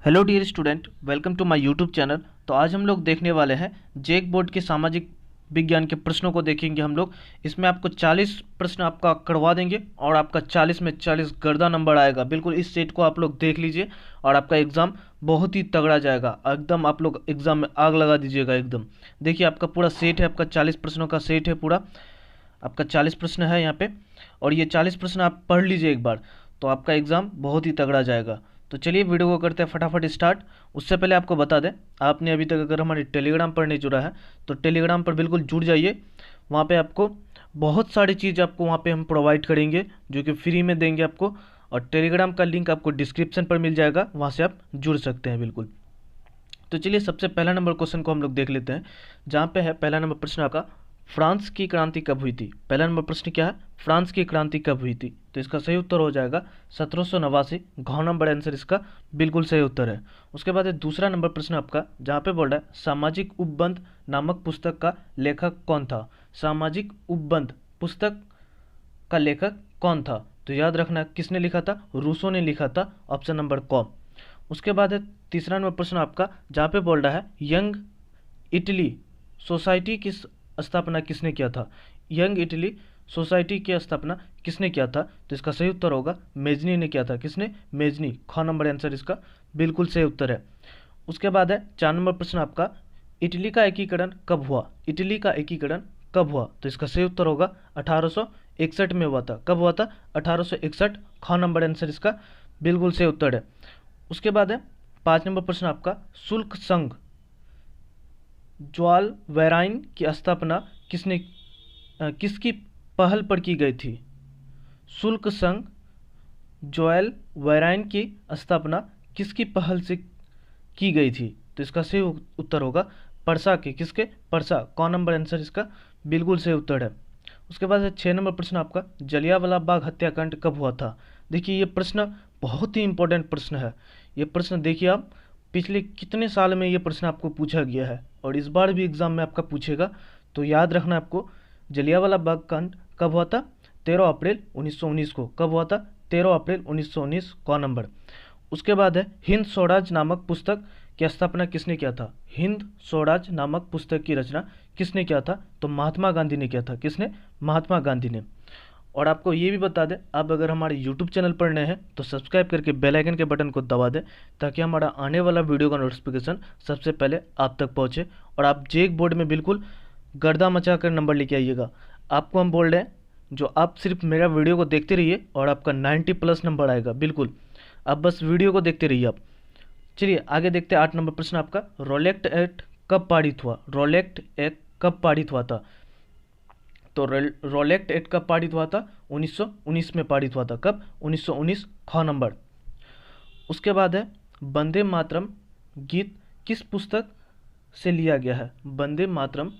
Hello dear student, welcome to my YouTube channel. तो आज हम लोग देखने वाले हैं जेक बोर्ड के सामाजिक विज्ञान के प्रश्नों को देखेंगे हम लोग। इसमें आपको 40 प्रश्न आपका करवा देंगे और आपका 40 में 40 गर्दा नंबर आएगा। बिल्कुल इस सेट को आप लोग देख लीजिए और आपका एग्ज़ाम बहुत ही तगड़ा जाएगा। एकदम आप लोग एग्ज़ाम में आग लगा दीजिएगा एकदम। देखिए आपका पूरा सेट है, आपका 40 प्रश्नों का सेट है पूरा। आपका 40 प्रश्न है यहाँ पे और ये 40 प्रश्न आप पढ़ लीजिए एक बार, तो आपका एग्ज़ाम बहुत ही तगड़ा जाएगा। तो चलिए वीडियो को करते हैं फटाफट स्टार्ट। उससे पहले आपको बता दें, आपने अभी तक अगर हमारे टेलीग्राम पर नहीं जुड़ा है तो टेलीग्राम पर बिल्कुल जुड़ जाइए। वहाँ पे आपको बहुत सारी चीज़ आपको वहाँ पे हम प्रोवाइड करेंगे जो कि फ्री में देंगे आपको, और टेलीग्राम का लिंक आपको डिस्क्रिप्शन पर मिल जाएगा, वहाँ से आप जुड़ सकते हैं बिल्कुल। तो चलिए सबसे पहला नंबर क्वेश्चन को हम लोग देख लेते हैं, जहाँ पे है पहला नंबर प्रश्न आपका, फ्रांस की क्रांति कब हुई थी। पहला नंबर प्रश्न क्या है, फ्रांस की क्रांति कब हुई थी। तो इसका सही उत्तर हो जाएगा 1789। घ नंबर आंसर इसका बिल्कुल सही उत्तर है। उसके बाद है दूसरा नंबर प्रश्न आपका, जहाँ पे बोल रहा है सामाजिक उपबंध नामक पुस्तक का लेखक कौन था। सामाजिक उपबंध पुस्तक का लेखक कौन था। तो याद रखना किसने लिखा था, रूसो ने लिखा था, ऑप्शन नंबर क। उसके बाद है तीसरा नंबर प्रश्न आपका, जहाँ पे बोल रहा है यंग इटली सोसाइटी की स्थापना किसने किया था। यंग इटली सोसाइटी की स्थापना किसने किया था। तो इसका सही उत्तर होगा मेजनी ने किया था। किसने, मेजनी। ख नंबर आंसर इसका बिल्कुल सही उत्तर है। उसके बाद है 4 नंबर प्रश्न आपका, इटली का एकीकरण कब हुआ। इटली का एकीकरण कब हुआ। तो इसका सही उत्तर होगा 1861 में हुआ था। कब हुआ था, 1861। ख नंबर आंसर इसका बिल्कुल सही उत्तर है। उसके बाद है 5 नंबर प्रश्न आपका, शुल्क संघ ज्वाल वेराइन की स्थापना किसने किसकी पहल पर की गई थी। शुल्क संघ ज्वाल वेराइन की स्थापना किसकी पहल से की गई थी। तो इसका सही उत्तर होगा परसा के। किसके, परसा। कौन नंबर आंसर इसका बिल्कुल सही उत्तर है। उसके बाद है 6 नंबर प्रश्न आपका, जलियांवाला बाग हत्याकांड कब हुआ था। देखिए ये प्रश्न बहुत ही इंपॉर्टेंट प्रश्न है। ये प्रश्न देखिए आप, पिछले कितने साल में ये प्रश्न आपको पूछा गया है और इस बार भी एग्जाम में आपका पूछेगा। तो याद रखना आपको, जलियांवाला बाग कांड कब हुआ था, 13 अप्रैल 1919 को। कब हुआ था, 13 अप्रैल 1919। कौन नंबर। उसके बाद है हिंद स्वराज नामक पुस्तक की स्थापना किसने किया था। हिंद स्वराज नामक पुस्तक की रचना किसने किया था। तो महात्मा गांधी ने किया था। किसने, महात्मा गांधी ने। और आपको ये भी बता दें, आप अगर हमारे यूट्यूब चैनल पर नए हैं तो सब्सक्राइब करके बेल आइकन के बटन को दबा दें, ताकि हमारा आने वाला वीडियो का नोटिफिकेशन सबसे पहले आप तक पहुंचे और आप जेक बोर्ड में बिल्कुल गर्दा मचा कर नंबर लेके आइएगा। आपको हम बोल रहे हैं, जो आप सिर्फ मेरा वीडियो को देखते रहिए और आपका 90+ नंबर आएगा। बिल्कुल आप बस वीडियो को देखते रहिए आप। चलिए आगे देखते हैं 8 नंबर प्रश्न आपका, रोलेक्ट एक्ट कब पारित हुआ। रोलेक्ट एक्ट कब पारित हुआ था। तो रोलेक्ट एक्ट कब पारित हुआ था, 1919 में पारित हुआ था। कब, 1919। ख नंबर। उसके बाद है वंदे मातरम गीत किस पुस्तक से लिया गया है। वंदे मातरम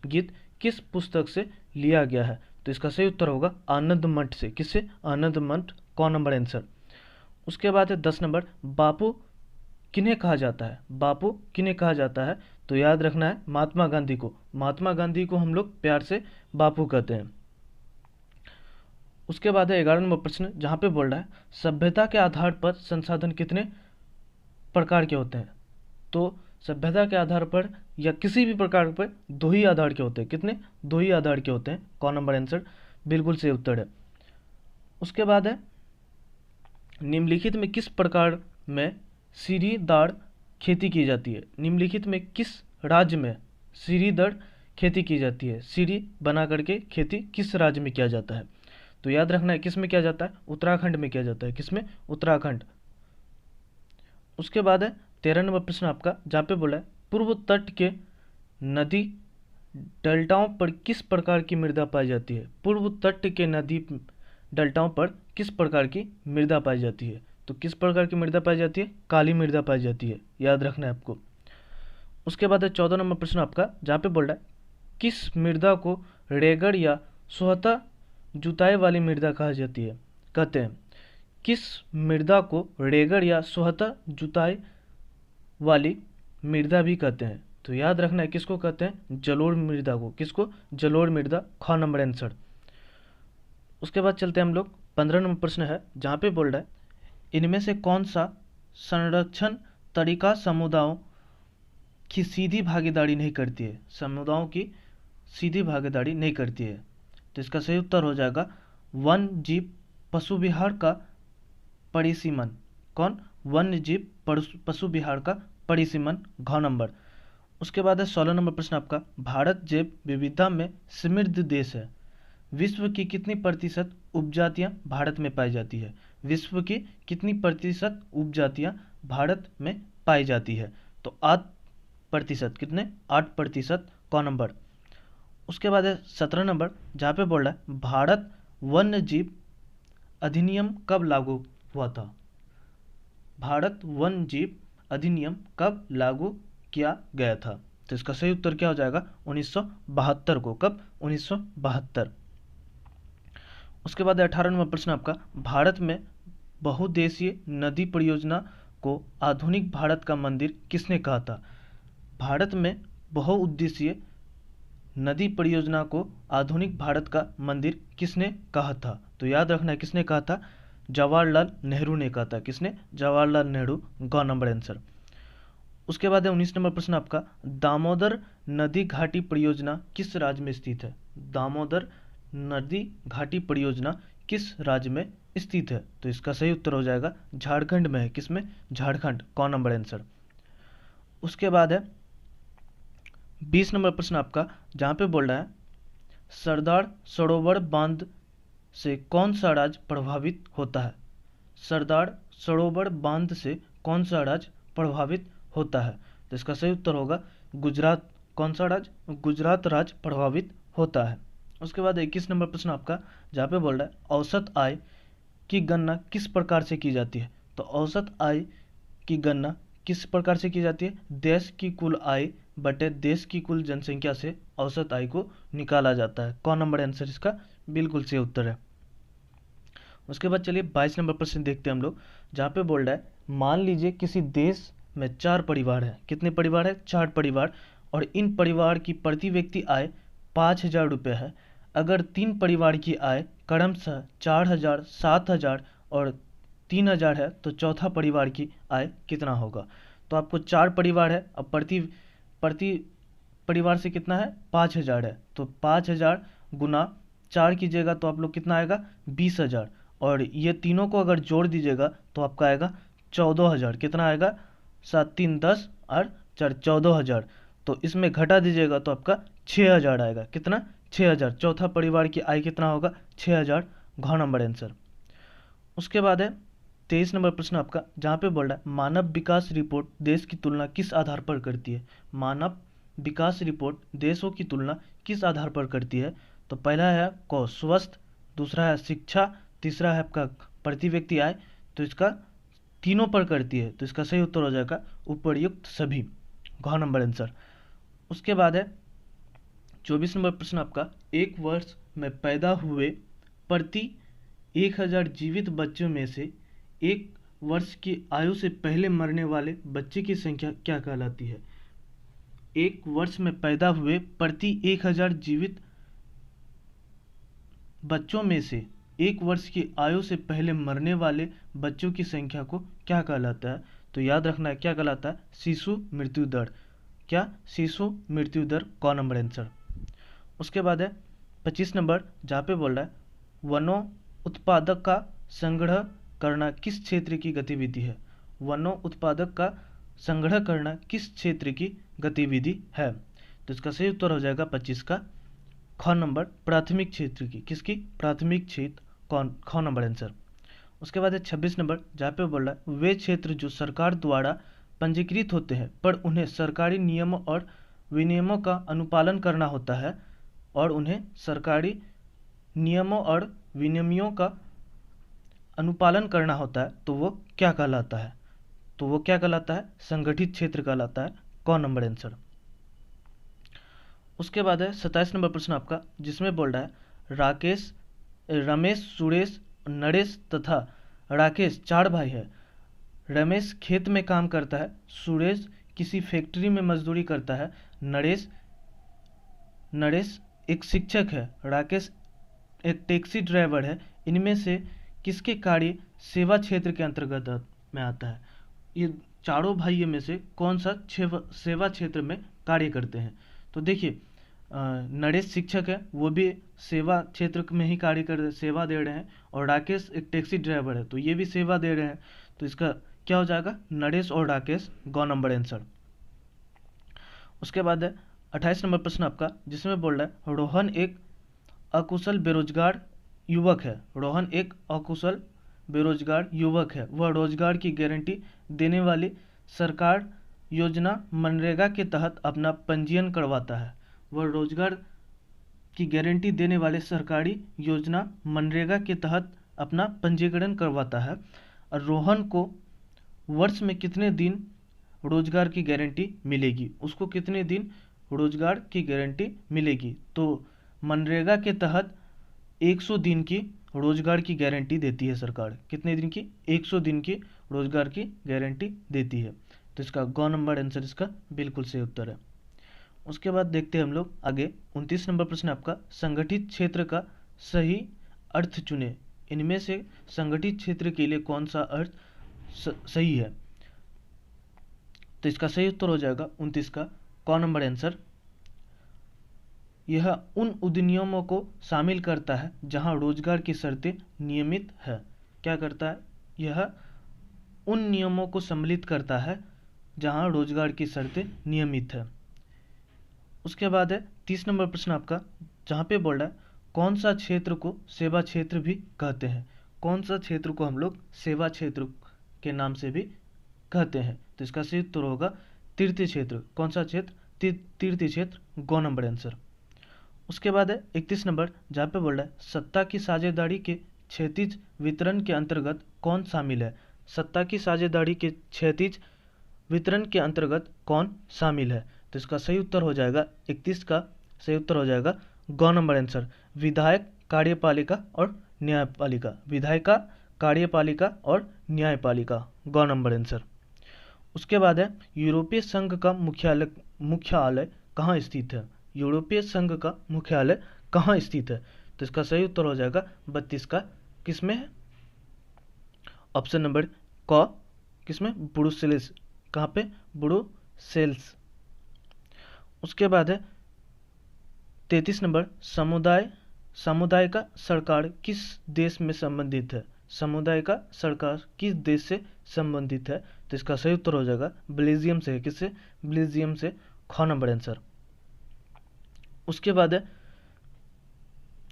गीत किस पुस्तक से लिया गया है। तो इसका सही उत्तर होगा आनंद मठ से। किससे, आनंद मठ। कौन नंबर आंसर। उसके बाद है 10 नंबर, बापू किन्हें कहा जाता है। बापू किन्हें कहा जाता है। तो याद रखना है महात्मा गांधी को। महात्मा गांधी को हम लोग प्यार से बापू कहते हैं। उसके बाद है 11 नंबर प्रश्न, जहाँ पे बोल रहा है सभ्यता के आधार पर संसाधन कितने प्रकार के होते हैं। तो सभ्यता के आधार पर या किसी भी प्रकार पर दो ही आधार के होते हैं। कितने, दो ही आधार के होते हैं। कौन नंबर आंसर बिल्कुल सही उत्तर है। उसके बाद है निम्नलिखित में किस प्रकार में सीढ़ीदार खेती की जाती है। निम्नलिखित में किस राज्य में सीढ़ीदार खेती की जाती है। सीढ़ी बना करके खेती किस राज्य में किया जाता है। तो याद रखना है किस में किया जाता है, उत्तराखंड में किया जाता है। किसमें, उत्तराखंड। उसके बाद है 13 नंबर प्रश्न आपका, जहाँ पे बोला है पूर्व तट के नदी डेल्टाओं पर किस प्रकार की मृदा पाई जाती है। पूर्व तट के नदी डेल्टाओं पर किस प्रकार की मृदा पाई जाती है। तो किस प्रकार की मृदा पाई जाती है, काली मृदा पाई जाती है। याद रखना है आपको। उसके बाद है 14 नंबर प्रश्न आपका, जहाँ पे बोल रहा है किस मृदा को रेगड़ या सोहता जुताई वाली मृदा कहा जाती है। कहते हैं किस मृदा को रेगड़ या सोहता जुताई वाली मृदा भी कहते हैं। तो याद रखना है किसको कहते हैं, जलोढ़ मृदा को। किसको, जलोढ़ मृदा। ख नंबर आंसर। उसके बाद चलते हैं हम लोग 15 नंबर प्रश्न है, जहाँ पे बोल रहा है इनमें से कौन सा संरक्षण तरीका समुदायों की सीधी भागीदारी नहीं करती है, समुदायों की सीधी भागीदारी नहीं करती है। तो इसका सही उत्तर हो जाएगा वन जीव पशु विहार का परिसीमन। कौन? वन्य जीव पशु विहार का परिसीमन, घ नंबर। उसके बाद है 16 नंबर प्रश्न आपका, भारत जैव विविधता में समृद्ध देश है, विश्व की कितनी प्रतिशत उपजातियां भारत में पाई जाती है? विश्व की कितनी प्रतिशत उपजातियां भारत में पाई जाती है? तो 8%। कितने? 8%, क नंबर। उसके बाद है 17 नंबर, जहाँ पे बोल रहा है भारत वन्य जीव अधिनियम कब लागू हुआ था? भारत वन्य जीव अधिनियम कब लागू किया गया था? तो इसका सही उत्तर क्या हो जाएगा? 1972 को। कब? 1972। उसके बाद 18 नंबर प्रश्न आपका, भारत में बहुउद्देशीय नदी परियोजना को आधुनिक भारत का मंदिर किसने कहा था? भारत में बहुउद्देशीय नदी परियोजना को आधुनिक भारत का मंदिर किसने कहा था? तो याद रखना है किसने कहा था? जवाहरलाल नेहरू ने कहा था। किसने? जवाहरलाल नेहरू, ग नंबर आंसर। उसके बाद है 19 नंबर प्रश्न आपका, दामोदर नदी घाटी परियोजना किस राज्य में स्थित है? दामोदर नदी घाटी परियोजना किस राज्य में स्थित है? तो इसका सही उत्तर हो जाएगा झारखंड में है। किसमें? झारखंड, क नंबर आंसर। उसके बाद है 20 नंबर प्रश्न आपका, जहाँ पे बोल रहा है सरदार सरोवर बांध से कौन सा राज्य प्रभावित होता है? सरदार सरोवर बांध से कौन सा राज्य प्रभावित होता है? तो इसका सही उत्तर होगा गुजरात। कौन सा राज्य? गुजरात राज्य प्रभावित होता है। उसके बाद 21 नंबर प्रश्न आपका, जहाँ पे बोल रहा है औसत आय की गणना किस प्रकार से की जाती है? तो औसत आय की गणना किस प्रकार से की जाती है? देश की कुल आय बटे देश की कुल जनसंख्या से औसत आय को निकाला जाता है। कौन नंबर आंसर इसका बिल्कुल सही उत्तर है। उसके बाद चलिए 22 नंबर प्रश्न देखते हैं हम लोग, जहाँ पे बोल रहा है मान लीजिए किसी देश में 4 परिवार है। कितने परिवार है? 4 परिवार। और इन परिवार की प्रति व्यक्ति आय 5,000 रुपये है। अगर 3 परिवार की आय क्रमशः 4,000, 7,000 और 3,000 है तो चौथा परिवार की आय कितना होगा? तो आपको 4 परिवार है, अब प्रति परिवार से कितना है? 5,000 है। तो 5,000 गुना 4 कीजिएगा तो आप लोग कितना आएगा? 20,000। और ये तीनों को अगर जोड़ दीजिएगा तो आपका आएगा 14,000। कितना आएगा? 7 3 10 और 4 14,000। तो इसमें घटा दीजिएगा तो आपका 6,000 आएगा। कितना? 6,000। चौथा परिवार की आय कितना होगा? 6,000, घ नंबर आंसर। उसके बाद है 23 नंबर प्रश्न आपका, जहाँ पे बोल रहा है मानव विकास रिपोर्ट देश की तुलना किस आधार पर करती है? मानव विकास रिपोर्ट देशों की तुलना किस आधार पर करती है? तो पहला है को स्वस्थ, दूसरा है शिक्षा, तीसरा है आपका प्रति व्यक्ति आय। तो इसका तीनों पर करती है। तो इसका सही उत्तर हो जाएगा उपर्युक्त सभी, घ नंबर आंसर। उसके बाद है 24 नंबर प्रश्न आपका, एक वर्ष में पैदा हुए प्रति 1,000 जीवित बच्चों में से 1 वर्ष की आयु से पहले मरने वाले बच्चे की संख्या क्या कहलाती है? 1 वर्ष में पैदा हुए प्रति 1,000 जीवित बच्चों में से 1 वर्ष की आयु से पहले मरने वाले बच्चों की संख्या को क्या कहलाता है? तो याद रखना है क्या कहलाता है? शिशु मृत्यु दर। क्या? शिशु मृत्यु दर, क नंबर आंसर। उसके बाद है 25 नंबर, जहाँ पे बोल रहा है वनों उत्पादक का संग्रह करना किस क्षेत्र की गतिविधि है? वनों उत्पादक का संग्रह करना किस क्षेत्र की गतिविधि है? तो इसका सही उत्तर हो जाएगा 25 का ख नंबर, प्राथमिक क्षेत्र की। किसकी? प्राथमिक क्षेत्र, कौन? ख नंबर आंसर। उसके बाद है 26 नंबर, जहाँ पे बोल रहा है वे क्षेत्र जो सरकार द्वारा पंजीकृत होते हैं पर उन्हें सरकारी नियमों और विनियमों का अनुपालन करना होता है, और उन्हें सरकारी नियमों और विनियमों का अनुपालन करना होता है, तो वो क्या कहलाता है? तो वो क्या कहलाता है? संगठित क्षेत्र कहलाता है, क नंबर आंसर। उसके बाद है 27 नंबर प्रश्न आपका, जिसमें बोल रहा है रमेश, सुरेश, नरेश तथा राकेश 4 भाई है। रमेश खेत में काम करता है, सुरेश किसी फैक्ट्री में मजदूरी करता है, नरेश एक शिक्षक है, राकेश एक टैक्सी ड्राइवर है। इनमें से किसके कार्य सेवा क्षेत्र के अंतर्गत में आता है? ये चारों भाइयों में से कौन सा सेवा क्षेत्र में कार्य करते हैं? तो देखिए, नरेश शिक्षक है, वो भी सेवा क्षेत्र में ही कार्य कर रहे, सेवा दे रहे हैं। और राकेश एक टैक्सी ड्राइवर है, तो ये भी सेवा दे रहे हैं। तो इसका क्या हो जाएगा? नरेश और राकेश, गौ नंबर आंसर। उसके बाद है 28 नंबर प्रश्न आपका, जिसमें बोल रहा है रोहन एक अकुशल बेरोजगार युवक है। रोहन एक अकुशल बेरोजगार युवक है। वह रोजगार की गारंटी देने वाली सरकार योजना मनरेगा के तहत अपना पंजीयन करवाता है। वह रोजगार की गारंटी देने वाले सरकारी योजना मनरेगा के तहत अपना पंजीकरण करवाता है। और रोहन को वर्ष में कितने दिन रोजगार की गारंटी मिलेगी? उसको कितने दिन रोजगार की गारंटी मिलेगी? तो मनरेगा के तहत 100 दिन की रोजगार की गारंटी देती है सरकार। कितने दिन की? 100 दिन की रोजगार की गारंटी देती है। तो इसका गौ नंबर आंसर इसका बिल्कुल सही उत्तर है। उसके बाद देखते हैं हम लोग आगे 29 नंबर प्रश्न आपका, संगठित क्षेत्र का सही अर्थ चुने। इनमें से संगठित क्षेत्र के लिए कौन सा अर्थ सही है? तो इसका सही उत्तर हो जाएगा 29 का क नंबर आंसर। यह उन अधिनियमों को शामिल करता है जहां रोजगार की शर्तें नियमित है। क्या करता है? यह उन नियमों को सम्मिलित करता है जहां रोजगार की शर्तें नियमित है। उसके बाद है 30 नंबर प्रश्न आपका, जहां पे बोल रहा है कौन सा क्षेत्र को सेवा क्षेत्र भी कहते हैं? कौन सा क्षेत्र को हम लोग सेवा क्षेत्र के नाम से भी कहते हैं? तो इसका सही उत्तर होगा तृतीय क्षेत्र। कौन सा क्षेत्र? तृतीय क्षेत्र, गौ नंबर आंसर। उसके बाद है 31 नंबर, जहाँ पे बोल रहा है सत्ता की साझेदारी के क्षैतिज वितरण के अंतर्गत कौन शामिल है? सत्ता की साझेदारी के क्षैतिज वितरण के अंतर्गत कौन शामिल है? तो इसका सही उत्तर हो जाएगा 31 का सही उत्तर हो जाएगा गौ नंबर आंसर, विधायक, कार्यपालिका और न्यायपालिका। विधायिका, कार्यपालिका और न्यायपालिका, गौ नंबर आंसर। उसके बाद है यूरोपीय संघ का मुख्यालय कहाँ स्थित है? यूरोपीय संघ का मुख्यालय कहाँ स्थित है? तो इसका सही उत्तर हो जाएगा 32 का, किसमें है? ऑप्शन नंबर क, किसमें? ब्रुसेल्स। कहाँ पे? ब्रुसेल्स। उसके बाद है 33 नंबर, समुदाय का सरकार किस देश में संबंधित है? समुदाय का सरकार किस देश से संबंधित है? तो इसका सही उत्तर हो जाएगा बेल्जियम से। किससे? बेल्जियम से, ख नंबर आंसर। उसके बाद है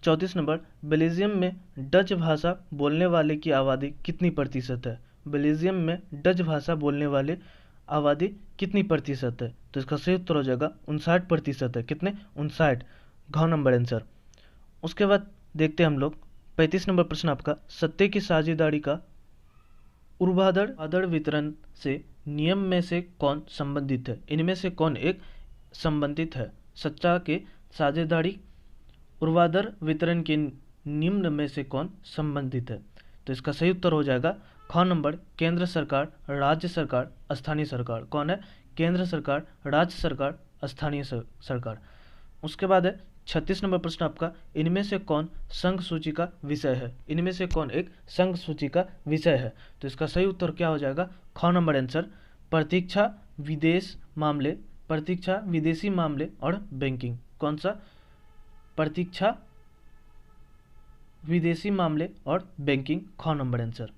34 नंबर, बेल्जियम में डच भाषा बोलने वाले की आबादी कितनी प्रतिशत है? बेल्जियम में डच भाषा बोलने वाले आबादी कितनी प्रतिशत है? तो इसका सही उत्तर हो जाएगा 59% है। कितने? 59, घ नंबर आंसर। उसके बाद देखते हैं हम लोग 35 नंबर प्रश्न आपका, सत्ते की साझेदारी का ऊर्ध्वाधर वितरण से नियम में से कौन संबंधित है? इनमें से कौन एक संबंधित है? सत्ता के साझेदारी ऊर्ध्वाधर वितरण के निम्न में से कौन संबंधित है? तो इसका सही उत्तर हो जाएगा ख नंबर, केंद्र सरकार, राज्य सरकार, स्थानीय सरकार। कौन है? केंद्र सरकार, राज्य सरकार, स्थानीय सरकार। उसके बाद है 36 नंबर प्रश्न आपका, इनमें से कौन संघ सूची का विषय है? इनमें से कौन एक संघ सूची का विषय है? तो इसका सही उत्तर क्या हो जाएगा? ख नंबर आंसर, प्रतीक्षा, विदेशी मामले और बैंकिंग। कौन सा? प्रतीक्षा, विदेशी मामले और बैंकिंग, ख नंबर आंसर।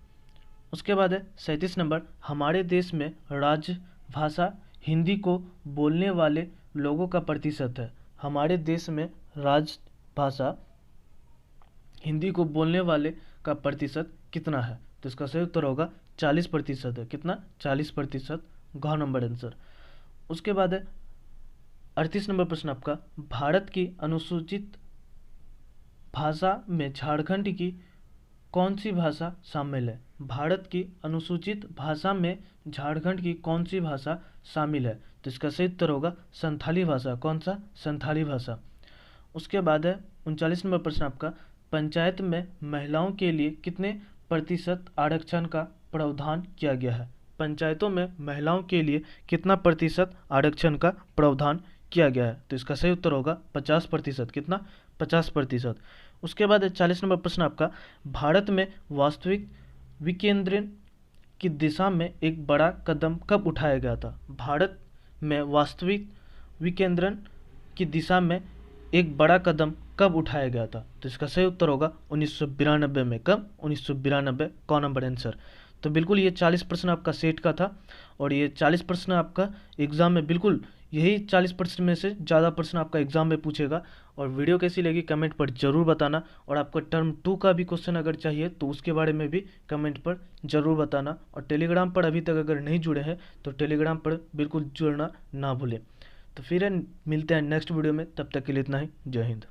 उसके बाद है 37 नंबर, हमारे देश में राजभाषा हिंदी को बोलने वाले लोगों का प्रतिशत है। हमारे देश में राजभाषा हिंदी को बोलने वाले का प्रतिशत कितना है? तो इसका सही उत्तर होगा 40% है। कितना? 40%, घ नंबर आंसर। उसके बाद है 38 नंबर प्रश्न आपका, भारत की अनुसूचित भाषा में झारखंड की कौन सी भाषा शामिल है? भारत की अनुसूचित भाषा में झारखंड की कौन सी भाषा शामिल है? तो इसका सही उत्तर होगा संथाली भाषा। कौन सा? संथाली भाषा। उसके बाद है 39 नंबर प्रश्न आपका, पंचायत में महिलाओं के लिए कितने प्रतिशत आरक्षण का प्रावधान किया गया है? पंचायतों में महिलाओं के लिए कितना प्रतिशत आरक्षण का प्रावधान किया गया है? तो इसका सही उत्तर होगा 50%। कितना? 50%। उसके बाद 40 नंबर प्रश्न आपका, भारत में वास्तविक की दिशा में एक बड़ा कदम कब उठाया गया था? भारत में वास्तविक विकेंद्रण की दिशा में एक बड़ा कदम कब उठाया गया था? तो इसका सही उत्तर होगा 1992 में। कब? 1992। कौन नंबर आंसर? तो बिल्कुल ये 40 प्रश्न आपका सेट का था और ये 40 प्रश्न आपका एग्जाम में, बिल्कुल यही 40 प्रश्न में से ज़्यादा प्रश्न आपका एग्जाम में पूछेगा। और वीडियो कैसी लगी कमेंट पर ज़रूर बताना, और आपको टर्म 2 का भी क्वेश्चन अगर चाहिए तो उसके बारे में भी कमेंट पर ज़रूर बताना। और टेलीग्राम पर अभी तक अगर नहीं जुड़े हैं तो टेलीग्राम पर बिल्कुल जुड़ना ना भूलें। तो फिर मिलते हैं नेक्स्ट वीडियो में, तब तक के लिए इतना ही। जय हिंद।